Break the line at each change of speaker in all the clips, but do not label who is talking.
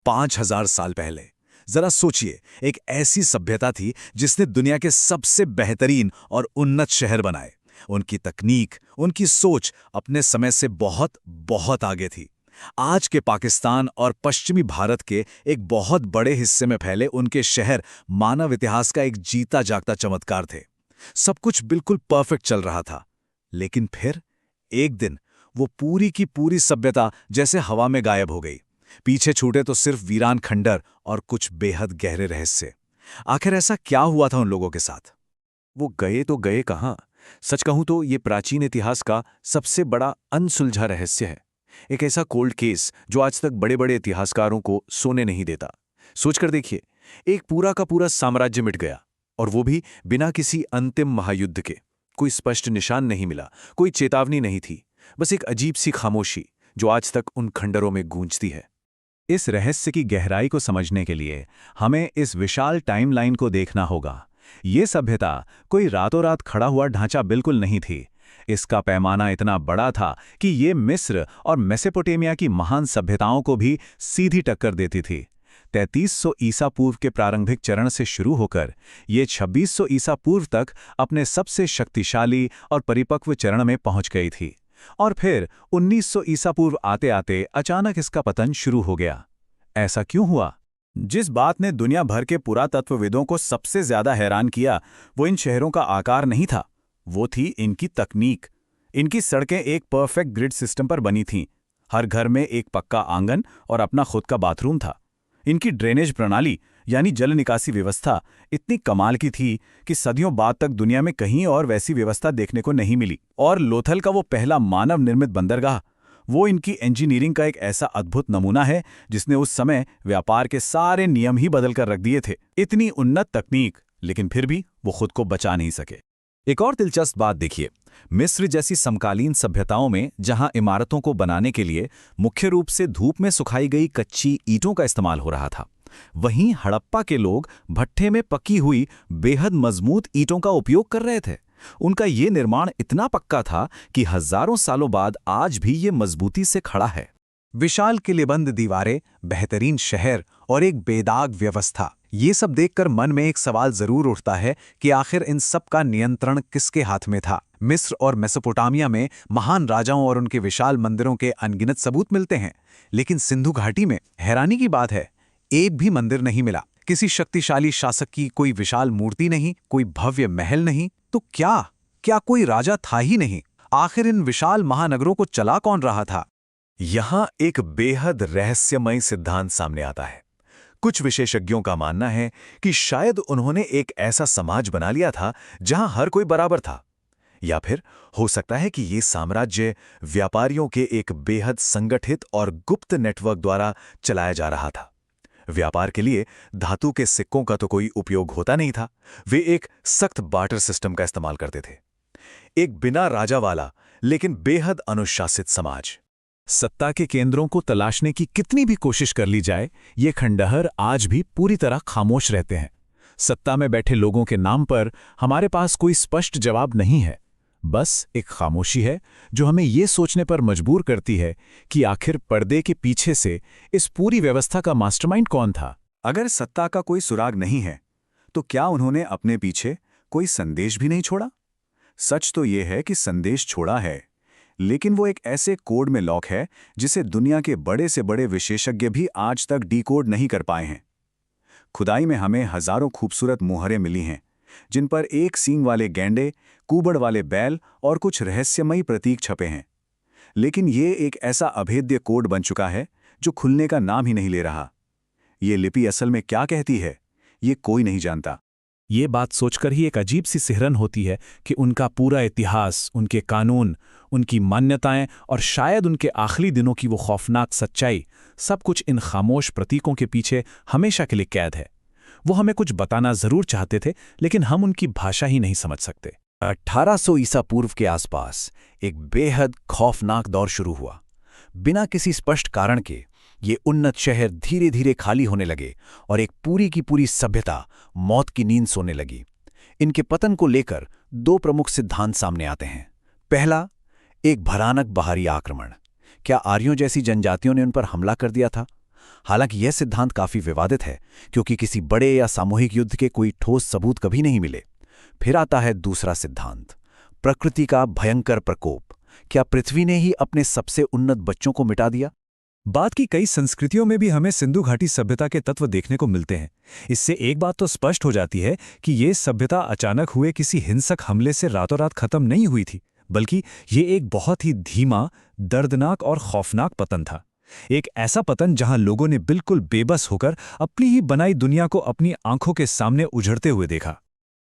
5000 साल पहले। जरा सोचिए, एक ऐसी सभ्यता थी जिसने दुनिया के सबसे बेहतरीन और उन्नत शहर बनाए। उनकी तकनीक, उनकी सोच अपने समय से बहुत बहुत आगे थी। आज के पाकिस्तान और पश्चिमी भारत के एक बहुत बड़े हिस्से में फैले उनके शहर मानव इतिहास का एक जीता जागता चमत्कार थे। सब कुछ बिल्कुल परफेक्ट चल रहा था, लेकिन फिर एक दिन वो पूरी की पूरी सभ्यता जैसे हवा में गायब हो गई। पीछे छूटे तो सिर्फ वीरान खंडर और कुछ बेहद गहरे रहस्य। आखिर ऐसा क्या हुआ था उन लोगों के साथ?
वो गए तो गए कहाँ? सच कहूं तो ये प्राचीन इतिहास का सबसे बड़ा अनसुलझा रहस्य है। एक ऐसा कोल्ड केस जो आज तक बड़े बड़े इतिहासकारों को सोने नहीं देता। सोचकर देखिए, एक पूरा का पूरा साम्राज्य मिट गया, और वो भी बिना किसी अंतिम महायुद्ध के। कोई स्पष्ट निशान नहीं मिला, कोई चेतावनी नहीं थी, बस एक अजीब सी खामोशी जो आज तक उन खंडरों में गूंजती है।
इस रहस्य की गहराई को समझने के लिए हमें इस विशाल टाइमलाइन को देखना होगा। ये सभ्यता कोई रातों रात खड़ा हुआ ढांचा बिल्कुल नहीं थी। इसका पैमाना इतना बड़ा था कि ये मिस्र और मेसोपोटामिया की महान सभ्यताओं को भी सीधी टक्कर देती थी। 3300 ईसा पूर्व के प्रारंभिक चरण से शुरू होकर ये 2600 ईसा पूर्व तक अपने सबसे शक्तिशाली और परिपक्व चरण में पहुंच गई थी। और फिर 1900 ईसा पूर्व आते आते अचानक इसका पतन शुरू हो गया। ऐसा क्यों हुआ?
जिस बात ने दुनिया भर के पुरातत्वविदों को सबसे ज्यादा हैरान किया, वो इन शहरों का आकार नहीं था, वो थी इनकी तकनीक। इनकी सड़कें एक परफेक्ट ग्रिड सिस्टम पर बनी थीं। हर घर में एक पक्का आंगन और अपना खुद का बाथरूम था। इनकी ड्रेनेज प्रणाली यानी जल निकासी व्यवस्था इतनी कमाल की थी कि सदियों बाद तक दुनिया में कहीं और वैसी व्यवस्था देखने को नहीं मिली। और लोथल का वो पहला मानव निर्मित बंदरगाह, वो इनकी इंजीनियरिंग का एक ऐसा अद्भुत नमूना है जिसने उस समय व्यापार के सारे नियम ही बदल कर रख दिए थे। इतनी उन्नत तकनीक, लेकिन फिर भी वो खुद को बचा नहीं सके।
एक और दिलचस्प बात देखिए, मिस्र जैसी समकालीन सभ्यताओं में जहां इमारतों को बनाने के लिए मुख्य रूप से धूप में सुखाई गई कच्ची ईंटों का इस्तेमाल हो रहा था, वहीं हड़प्पा के लोग भट्ठे में पकी हुई बेहद मजबूत ईंटों का उपयोग कर रहे थे। उनका ये निर्माण इतना पक्का था कि हजारों सालों बाद आज भी ये मजबूती से खड़ा है।
विशाल किलेबंद दीवारें, बेहतरीन शहर और एक बेदाग व्यवस्था, ये सब देखकर मन में एक सवाल जरूर उठता है कि आखिर इन सब का नियंत्रण किसके हाथ में था। मिस्र और मेसोपोटामिया में महान राजाओं और उनके विशाल मंदिरों के अनगिनत सबूत मिलते हैं, लेकिन सिंधु घाटी में हैरानी की बात है, एक भी मंदिर नहीं मिला। किसी शक्तिशाली शासक की कोई विशाल मूर्ति नहीं, कोई भव्य महल नहीं, तो क्या कोई राजा था ही नहीं? आखिर इन विशाल महानगरों को चला कौन रहा था?
यहां एक बेहद रहस्यमय सिद्धांत सामने आता है। कुछ विशेषज्ञों का मानना है कि शायद उन्होंने एक ऐसा समाज बना लिया था जहां हर कोई बराबर था, या फिर हो सकता है कि ये साम्राज्य व्यापारियों के एक बेहद संगठित और गुप्त नेटवर्क द्वारा चलाया जा रहा था। व्यापार के लिए धातु के सिक्कों का तो कोई उपयोग होता नहीं था, वे एक सख्त बार्टर सिस्टम का इस्तेमाल करते थे। एक बिना राजा वाला लेकिन बेहद अनुशासित समाज।
सत्ता के केंद्रों को तलाशने की कितनी भी कोशिश कर ली जाए, ये खंडहर आज भी पूरी तरह खामोश रहते हैं। सत्ता में बैठे लोगों के नाम पर हमारे पास कोई स्पष्ट जवाब नहीं है, बस एक खामोशी है जो हमें ये सोचने पर मजबूर करती है कि आखिर पर्दे के पीछे से इस पूरी व्यवस्था का मास्टरमाइंड कौन था।
अगर सत्ता का कोई सुराग नहीं है, तो क्या उन्होंने अपने पीछे कोई संदेश भी नहीं छोड़ा? सच तो यह है कि संदेश छोड़ा है, लेकिन वो एक ऐसे कोड में लॉक है जिसे दुनिया के बड़े से बड़े विशेषज्ञ भी आज तक डीकोड नहीं कर पाए हैं। खुदाई में हमें हजारों खूबसूरत मुहरें मिली हैं, जिन पर एक सींग वाले गैंडे, कुबड़ वाले बैल और कुछ रहस्यमयी प्रतीक छपे हैं। लेकिन ये एक ऐसा अभेद्य कोड बन चुका है जो खुलने का नाम ही नहीं ले रहा। ये लिपि असल में क्या कहती है, ये कोई नहीं जानता।
ये बात सोचकर ही एक अजीब सी सिहरन होती है कि उनका पूरा इतिहास, उनके कानून, उनकी मान्यताएं और शायद उनके आखिरी दिनों की वो खौफनाक सच्चाई, सब कुछ इन खामोश प्रतीकों के पीछे हमेशा के लिए कैद है। वो हमें कुछ बताना जरूर चाहते थे, लेकिन हम उनकी भाषा ही नहीं समझ सकते।
1800 ईसा पूर्व के आसपास एक बेहद खौफनाक दौर शुरू हुआ। बिना किसी स्पष्ट कारण के ये उन्नत शहर धीरे धीरे खाली होने लगे और एक पूरी की पूरी सभ्यता मौत की नींद सोने लगी। इनके पतन को लेकर दो प्रमुख सिद्धांत सामने आते हैं। पहला, एक भयानक बाहरी आक्रमण। क्या आर्यों जैसी जनजातियों ने उन पर हमला कर दिया था?
हालांकि यह सिद्धांत काफी विवादित है, क्योंकि किसी बड़े या सामूहिक युद्ध के कोई ठोस सबूत कभी नहीं मिले। फिर आता है दूसरा सिद्धांत, प्रकृति का भयंकर प्रकोप। क्या पृथ्वी ने ही अपने सबसे उन्नत बच्चों को मिटा दिया?
बात की कई संस्कृतियों में भी हमें सिंधु घाटी सभ्यता के तत्व देखने को मिलते हैं। इससे एक बात तो स्पष्ट हो जाती है कि ये सभ्यता अचानक हुए किसी हिंसक हमले से रातों रात खत्म नहीं हुई थी, बल्कि ये एक बहुत ही धीमा, दर्दनाक और खौफनाक पतन था। एक ऐसा पतन जहां लोगों ने बिल्कुल बेबस होकर अपनी ही बनाई दुनिया को अपनी आंखों के सामने उजड़ते हुए देखा।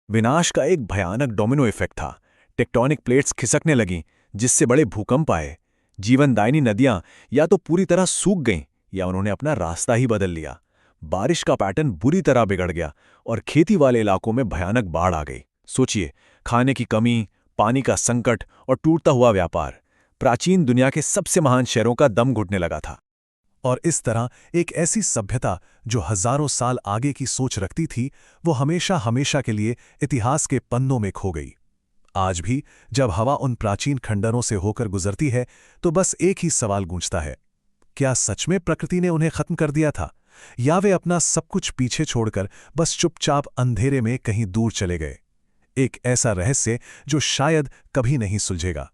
विनाश का एक भयानक डोमिनो इफेक्ट था। टेक्टोनिक प्लेट्स खिसकने लगीं, जिससे बड़े भूकंप आए। जीवनदायिनी नदियां या तो पूरी तरह सूख गईं या उन्होंने अपना रास्ता ही बदल लिया। बारिश का पैटर्न बुरी तरह बिगड़ गया और खेती वाले इलाकों में भयानक बाढ़ आ गई। सोचिए, खाने की कमी, पानी का संकट और टूटता हुआ व्यापार। प्राचीन दुनिया के सबसे महान शहरों का दम घुटने लगा था।
और इस तरह एक ऐसी सभ्यता जो हजारों साल आगे की सोच रखती थी, वो हमेशा हमेशा के लिए इतिहास के पन्नों में खो गई। आज भी जब हवा उन प्राचीन खंडरों से होकर गुजरती है, तो बस एक ही सवाल गूंजता है, क्या सच में प्रकृति ने उन्हें खत्म कर दिया था, या वे अपना सब कुछ पीछे छोड़कर बस चुपचाप अंधेरे में कहीं दूर चले गए? एक ऐसा रहस्य जो शायद कभी नहीं सुलझेगा।